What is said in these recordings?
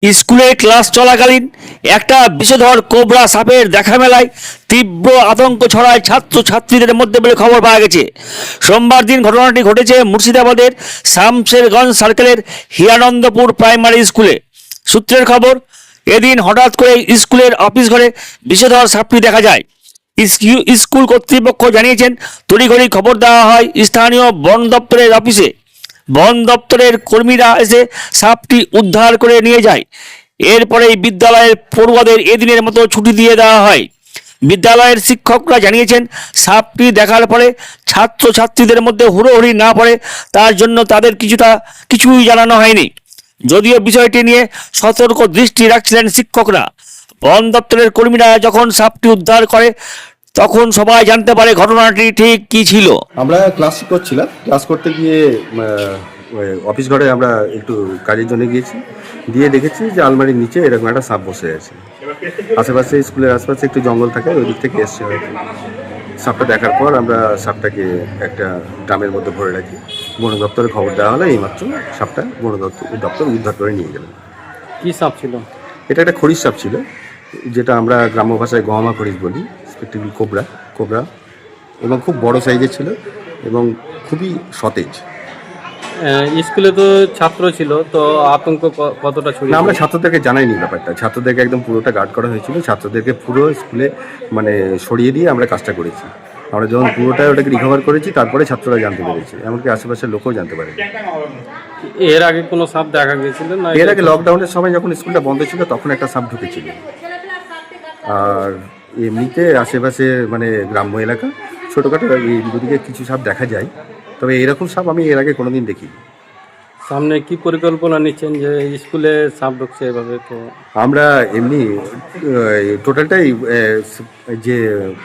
স্কুলে ক্লাস চলাকালীন একটা বিষধর কোবরা সাপের দেখা মেলায় তীব্র আতঙ্ক ছড়ায় ছাত্রছাত্রীদের মধ্যে বলে খবর পাওয়া গেছে। সোমবার দিন ঘটনাটি ঘটেছে মুর্শিদাবাদের শামশেরগঞ্জ সার্কেলের হিরানন্দপুর প্রাইমারি স্কুলে। সূত্রের খবর, এদিন হঠাৎ করে স্কুলের অফিস ঘরে বিষধর সাপটি দেখা যায়। স্কুল কর্তৃপক্ষ জানিয়েছেন, তড়িঘড়ি খবর দেওয়া হয় স্থানীয় বন দপ্তরের অফিসে। বন দপ্তরের কর্মীরা এসে সাপটি উদ্ধার করে নিয়ে যায়। এরপরেই বিদ্যালয়ের পড়ুয়াদের এদিনের মতো ছুটি দিয়ে দেওয়া হয়। বিদ্যালয়ের শিক্ষকরা জানিয়েছেন, সাপটি দেখার পরে ছাত্রছাত্রীদের মধ্যে হুড়োহুড়ি না পড়ে তার জন্য তাদের কিছুই জানানো হয়নি। যদিও বিষয়টি নিয়ে সতর্ক দৃষ্টি রাখছিলেন শিক্ষকরা। বন দপ্তরের কর্মীরা যখন সাপটি উদ্ধার করে তখন সবাই জানতে পারে ঘটনাটি ঠিক কী ছিল। আমরা ক্লাস করছিলাম, ক্লাস করতে গিয়ে অফিস ঘরে আমরা একটু কাজের জন্য গিয়েছি, দিয়ে দেখেছি যে আলমারির নিচে এরকম একটা সাপ বসে আছে। আশেপাশে স্কুলের আশেপাশে একটু জঙ্গল থাকে, ওই দিক থেকে এসছে হয়তো। সাপটা দেখার পর আমরা সাপটাকে একটা ড্রামের মধ্যে ভরে রাখি। বন দপ্তরে খবর দেওয়া হলো, এইমাত্র সাপটা বন দপ্তর উদ্ধার করে নিয়ে গেলেন। কি সাপ ছিল? এটা একটা খরিশ সাপ ছিল, যেটা আমরা গ্রাম্য ভাষায় গহমা খরিশ বলি, স্পেক্টিভলি কোবরা, এবং খুব বড় সাইজের ছিল এবং খুবই সতেজ। স্কুলে তো ছাত্র ছিল, তো আতঙ্ক কতটা ছড়িয়ে? না, আমরা ছাত্রদেরকে জানাইনি ব্যাপারটা। ছাত্রদেরকে একদম পুরোটা গার্ড করা হয়েছিল। ছাত্রদেরকে পুরো স্কুলে সরিয়ে দিয়ে আমরা কাজটা করেছি। আমরা যখন পুরোটা ওটাকে রিকভার করেছি, তারপরে ছাত্ররা জানতে পেরেছে, এমনকি আশেপাশের লোকও জানতে পারে। এর আগে কোনো সাপ দেখা গিয়েছিল না? এর আগে লকডাউনের সময় যখন স্কুলটা বন্ধ ছিল, তখন একটা সাপ ঢুকেছিল। আর এমনিতে আশেপাশে গ্রাম্য এলাকা ছোটোখাটো এইদিকে কিছু সাপ দেখা যায়, তবে এরকম সাপ আমি এর আগে কোনোদিন দেখিনি। সামনে কি পরিকল্পনা নিচ্ছেন যে স্কুলে সাপ ঢুকছে এভাবে? তো আমরা এমনি টোটালটাই যে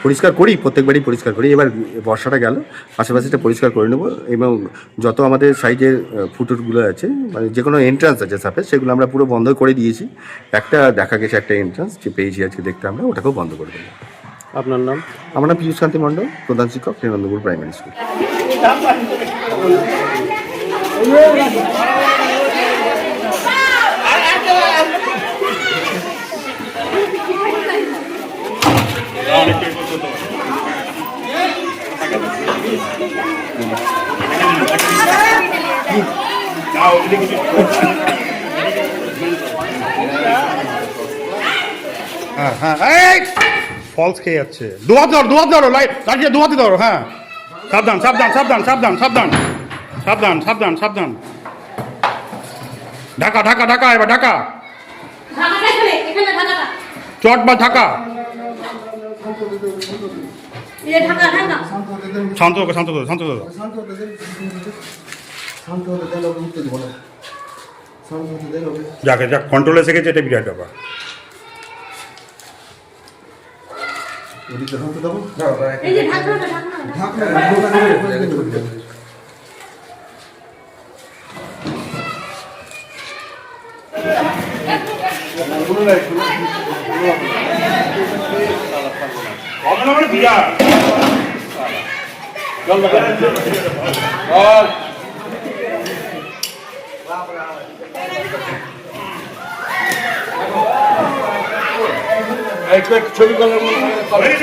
পরিষ্কার করি, প্রত্যেকবারই পরিষ্কার করি। এবার বর্ষাটা গেল, আশেপাশেটা পরিষ্কার করে নেব, এবং যত আমাদের সাইডের ফুটুরগুলো আছে, যে কোনো এন্ট্রান্স আছে সাপের, সেগুলো আমরা পুরো বন্ধ করে দিয়েছি। একটা দেখা গেছে একটা এন্ট্রান্স যে পেয়েছি আজকে দেখতে, আমরা ওটাকেও বন্ধ করে দেবো। আপনার নাম? আমার নাম পীযূষ কান্তি মণ্ডল, প্রধান শিক্ষক, হিরানন্দপুর প্রাইমারি স্কুল। হ্যাঁ, ফলস খেয়ে যাচ্ছে। দুহাত ধরো, লাইট লাগিয়ে দুহাতে ধরো। হ্যাঁ, সাবধান সাবধান সাবধান সাবধান সাবধান সাবধান সাবধান সাবধান। ঢাকা ঢাকা ঢাকা, এবার ঢাকা, চট বা ঢাকা। শান্ত হোক, শান্ত শান্ত যাকে যাক কন্ট্রোলে শিখেছে, এটা বিরাট ব্যাপার। বিরাট ছবি করার ভালো